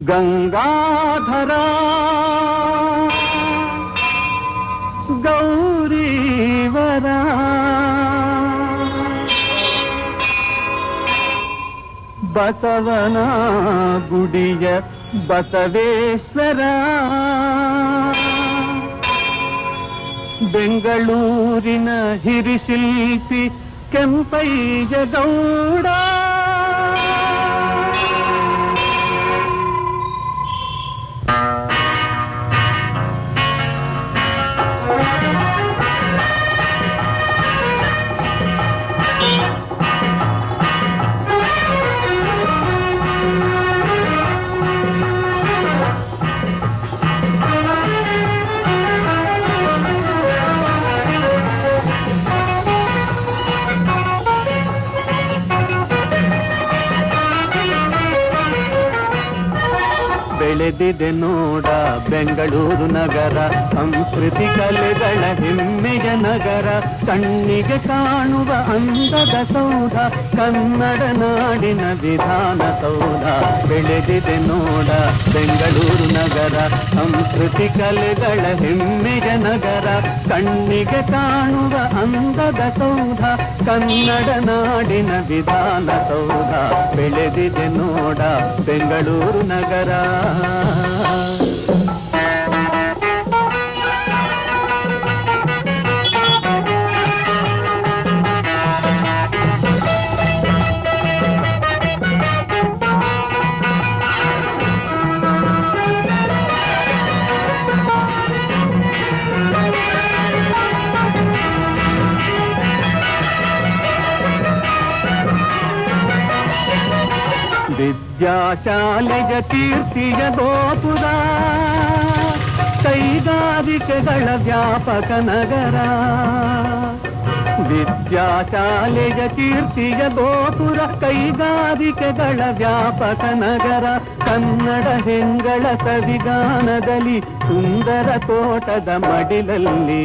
ಗಂಗಾಧರ ಗೌರೀವರ ಬಸವನ ಗುಡಿಯ ಬಸವೇಶ್ವರ ಬೆಂಗಳೂರಿನ ಹಿರಿಶಿಲ್ಪಿ ಕೆಂಪಯ್ಯ ಗೌಡ ಬೆಳೆದಿದೆ ನೋಡ ಬೆಂಗಳೂರು ನಗರ, ಸಂಸ್ಕೃತಿ ಕಲೆಗಳ ಹೆಮ್ಮೆಯ ನಗರ, ಕಣ್ಣಿಗೆ ಕಾಣುವ ಅಂದದ ಸೌಧ, ಕನ್ನಡ ನಾಡಿನ ವಿಧಾನಸೌಧ. ಬೆಳೆದಿದೆ ನೋಡ ಬೆಂಗಳೂರು ನಗರ, ಸಂಸ್ಕೃತಿ ಕಲೆಗಳ ಹೆಮ್ಮೆಯ ನಗರ, ಕಣ್ಣಿಗೆ ಕಾಣುವ ಅಂದದ ಸೌಧ, ಕನ್ನಡ ನಾಡಿನ ವಿಧಾನಸೌಧ. ಬೆಳೆದಿದೆ ನೋಡ ಬೆಂಗಳೂರು ನಗರ. ವಿದ್ಯಾಶಾಲೆಯ ಕೀರ್ತಿಯ ಗೋಪುರ, ಕೈಗಾರಿಕೆಗಳ ವ್ಯಾಪಕ ನಗರ. ವಿದ್ಯಾಶಾಲೆಯ ಕೀರ್ತಿಯ ಗೋಪುರ, ಕೈಗಾರಿಕೆಗಳ ವ್ಯಾಪಕ ನಗರ, ಕನ್ನಡ ಹೆಂಗಳ ಸವಿಗಾನದಲ್ಲಿ, ಸುಂದರ ತೋಟದ ಮಡಿಲಲ್ಲಿ.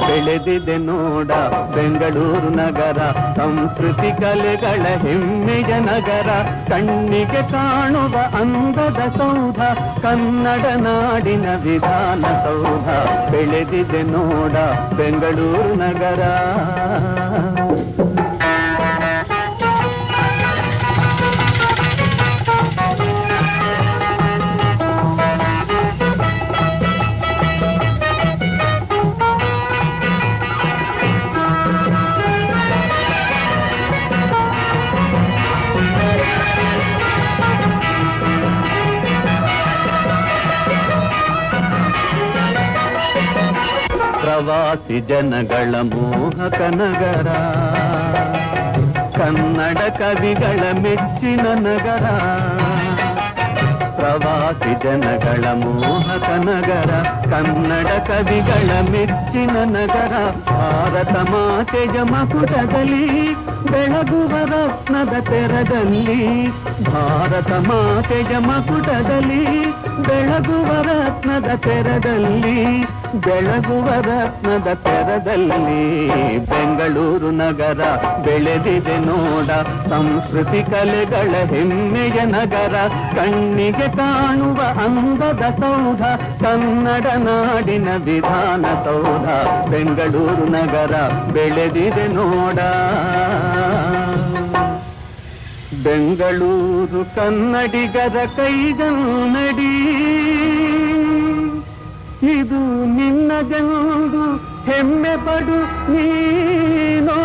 ಬೆಳೆದಿದೆ ನೋಡ ಬೆಂಗಳೂರು ನಗರ, ಸಂಸ್ಕೃತಿ ಕಲೆಗಳ ಹೆಮ್ಮೆಯ ನಗರ, ಕಣ್ಣಿಗೆ ಕಾಣುವ ಅಂದದ ಸೌಧ, ಕನ್ನಡ ನಾಡಿನ ವಿಧಾನಸೌಧ. ಬೆಳೆದಿದೆ ನೋಡ ಬೆಂಗಳೂರು ನಗರ. ಪ್ರವಾಸಿ ಜನಗಳ ಮೋಹಕ ನಗರ, ಕನ್ನಡ ಕವಿಗಳ ಮೆಚ್ಚಿನ ನಗರ. ಪ್ರವಾಸಿ ಜನಗಳ ಮೋಹಕ ನಗರ, ಕನ್ನಡ ಕವಿಗಳ ಮೆಚ್ಚಿನ ನಗರ. ಭಾರತ ಮಾತೆಯ ಮಕುಟದಲ್ಲಿ, ಬೆಳಗುವ ರತ್ನದ ತೆರದಲ್ಲಿ. ಭಾರತ ಮಾತೆಯ ಮಕುಟದಲ್ಲಿ, ಬೆಳಗುವ ರತ್ನದ ತೆರದಲ್ಲಿ. ಬೆಳಗುವ ರತ್ನದ ತೆರದಲ್ಲಿ ಬೆಂಗಳೂರು ನಗರ. ಬೆಳೆದಿದೆ ನೋಡ ಸಂಸ್ಕೃತಿ ಕಲೆಗಳ ಹೆಮ್ಮೆಯ ನಗರ, ಕಣ್ಣಿಗೆ ಕಾಣುವ ಅಂದದ ಸೌಧ, ಕನ್ನಡ ನಾಡಿನ ವಿಧಾನಸೌಧ. ಬೆಂಗಳೂರು ನಗರ. ಬೆಳೆದಿದೆ ನೋಡ ಬೆಂಗಳೂರು ಕನ್ನಡಿಗರ ಕೈಗನ್ನಡಿ, ಇದು ನಿನ್ನದೆಂದು ಹೆಮ್ಮೆ ಪಡು ನೀನೋ.